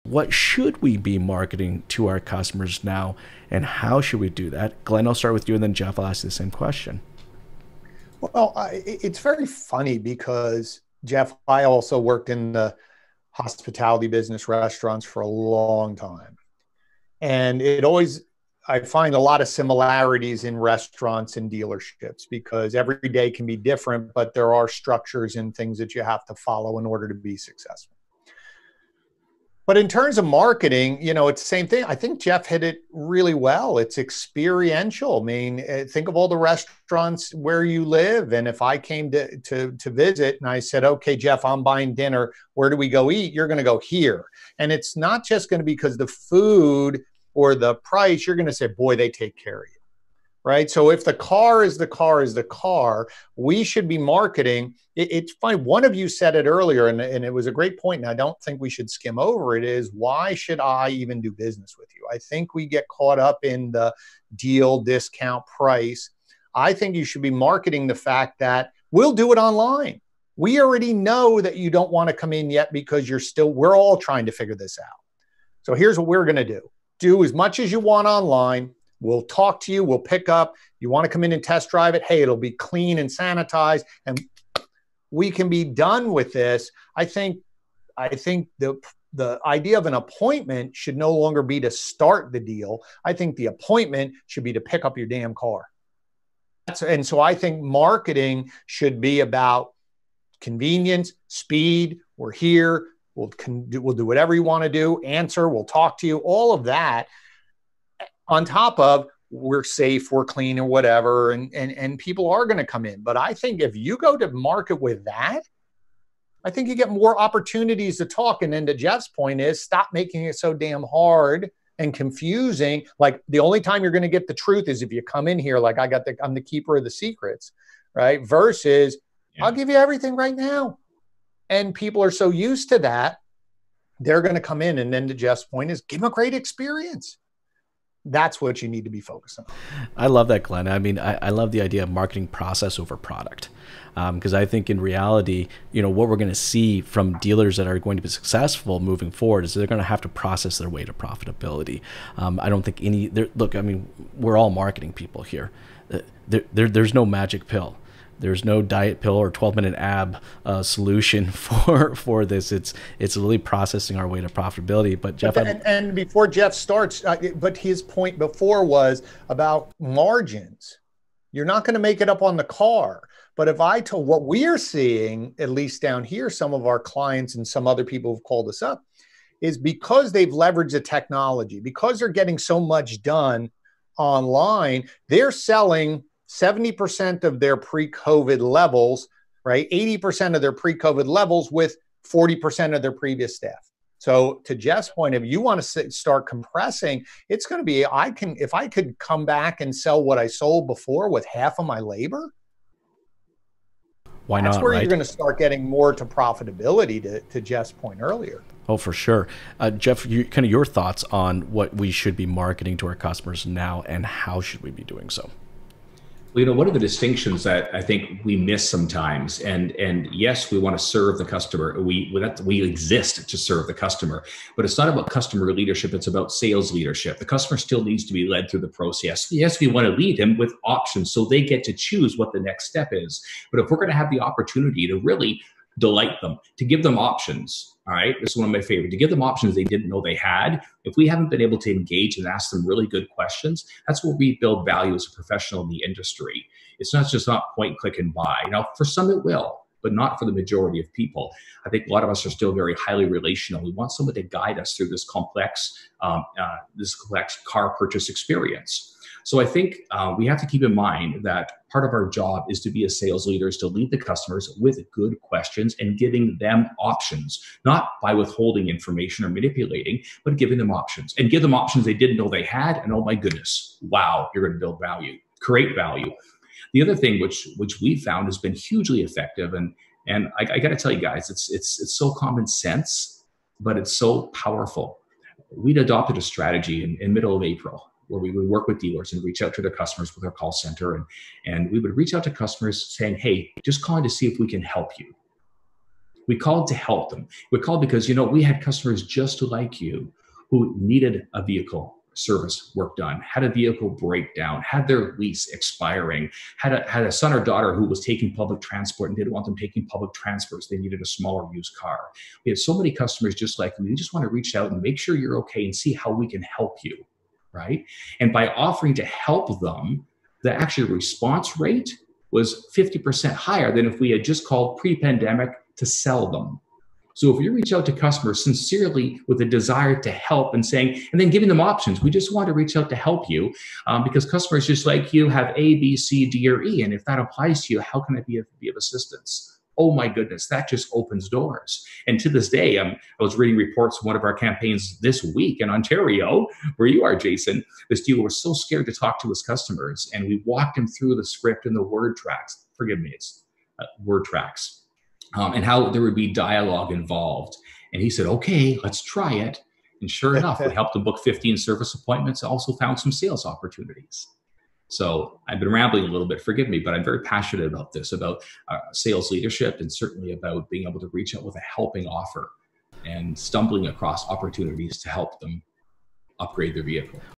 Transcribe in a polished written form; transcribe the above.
What should we be marketing to our customers now, and how should we do that? Glenn, I'll start with you, and then Jeff, I'll ask you the same question. Well, it's very funny because, Jeff, I also worked in the hospitality business, restaurants, for a long time. And I find a lot of similarities in restaurants and dealerships because every day can be different, but there are structures and things that you have to follow in order to be successful. But in terms of marketing, it's the same thing. I think Jeff hit it really well. It's experiential. I mean, think of all the restaurants where you live. And if I came to visit and I said, okay, Jeff, I'm buying dinner, where do we go eat? You're going to go here. And it's not just going to be because the food or the price. You're going to say, boy, they take care of you. Right? So if the car is the car, we should be marketing. It's funny. One of you said it earlier, and it was a great point, and I don't think we should skim over it, is why should I even do business with you? I think we get caught up in the deal, discount, price. I think you should be marketing the fact that we'll do it online. We already know that you don't want to come in yet because we're all trying to figure this out. So here's what we're going to do. Do as much as you want online. We'll talk to you. We'll pick up. You want to come in and test drive it? Hey, it'll be clean and sanitized, and we can be done with this. I think the idea of an appointment should no longer be to start the deal. I think the appointment should be to pick up your damn car. And so I think marketing should be about convenience, speed. We're here. We'll do whatever you want to do. Answer. We'll talk to you. All of that. On top of we're safe, we're clean, or whatever, and people are going to come in. But I think if you go to market with that, I think you get more opportunities to talk. And then to Jeff's point is stop making it so damn hard and confusing. Like the only time you're going to get the truth is if you come in here like I'm the keeper of the secrets, right? Versus I'll give you everything right now. And people are so used to that, they're going to come in. And then to Jeff's point is give them a great experience. That's what you need to be focused on. I love that, Glenn. I mean, I love the idea of marketing process over product. Because I think in reality, what we're going to see from dealers that are going to be successful moving forward is they're going to have to process their way to profitability. I don't think look, I mean, we're all marketing people here. There's no magic pill. There's no diet pill or 12-minute ab solution for this. It's really processing our way to profitability. But Jeff, and before Jeff starts, but his point before was about margins. You're not going to make it up on the car. But if I told what we are seeing, at least down here, some of our clients and some other people have called us up, is because they've leveraged the technology, because they're getting so much done online, they're selling 70% of their pre-COVID levels, right? 80% of their pre-COVID levels with 40% of their previous staff. So to Jeff's point, if you want to start compressing, it's going to be, if I could come back and sell what I sold before with half of my labor, why not? That's where right? You're going to start getting more to profitability to Jeff's point earlier. Oh, for sure. Jeff, kind of your thoughts on what we should be marketing to our customers now and how should we be doing so? Well, one of the distinctions that I think we miss sometimes, and yes, we want to serve the customer. We exist to serve the customer, but it's not about customer leadership. It's about sales leadership. The customer still needs to be led through the process. Yes, we want to lead them with options so they get to choose what the next step is. But if we're going to have the opportunity to really delight them, to give them options. All right. This is one of my favorite, to give them options they didn't know they had. If we haven't been able to engage and ask them really good questions, that's where we build value as a professional in the industry. It's not point, click, and buy. For some it will, but not for the majority of people. I think a lot of us are still very highly relational. We want someone to guide us through this complex car purchase experience. So I think we have to keep in mind that part of our job is to be a sales leader, is to lead the customers with good questions and giving them options, not by withholding information or manipulating, but giving them options, and give them options they didn't know they had. And oh my goodness, wow, you're going to build value, create value. The other thing which we found has been hugely effective, and I got to tell you guys, it's so common sense, but it's so powerful. We'd adopted a strategy in middle of April, where we would work with dealers and reach out to their customers with our call center. And we would reach out to customers saying, hey, just calling to see if we can help you. We called to help them. We called because, you know, we had customers just like you who needed a vehicle service work done, had a vehicle breakdown, had their lease expiring, had a son or daughter who was taking public transport and didn't want them taking public transport, so they needed a smaller used car. We had so many customers just like you. We just want to reach out and make sure you're okay and see how we can help you, right? And by offering to help them, the actual response rate was 50% higher than if we had just called pre-pandemic to sell them. So if you reach out to customers sincerely with a desire to help and saying, and then giving them options, we just want to reach out to help you because customers just like you have A, B, C, D, or E. And if that applies to you, how can I be of assistance? Oh my goodness, that just opens doors. And to this day, I was reading reports from one of our campaigns this week in Ontario, where you are, Jason. This dealer was so scared to talk to his customers, and we walked him through the script and the word tracks. Forgive me, it's word tracks. And how there would be dialogue involved. And he said, okay, let's try it. And sure enough, we helped him book 15 service appointments, also found some sales opportunities. So I've been rambling a little bit, forgive me, but I'm very passionate about this, about sales leadership, and certainly about being able to reach out with a helping offer and stumbling across opportunities to help them upgrade their vehicle.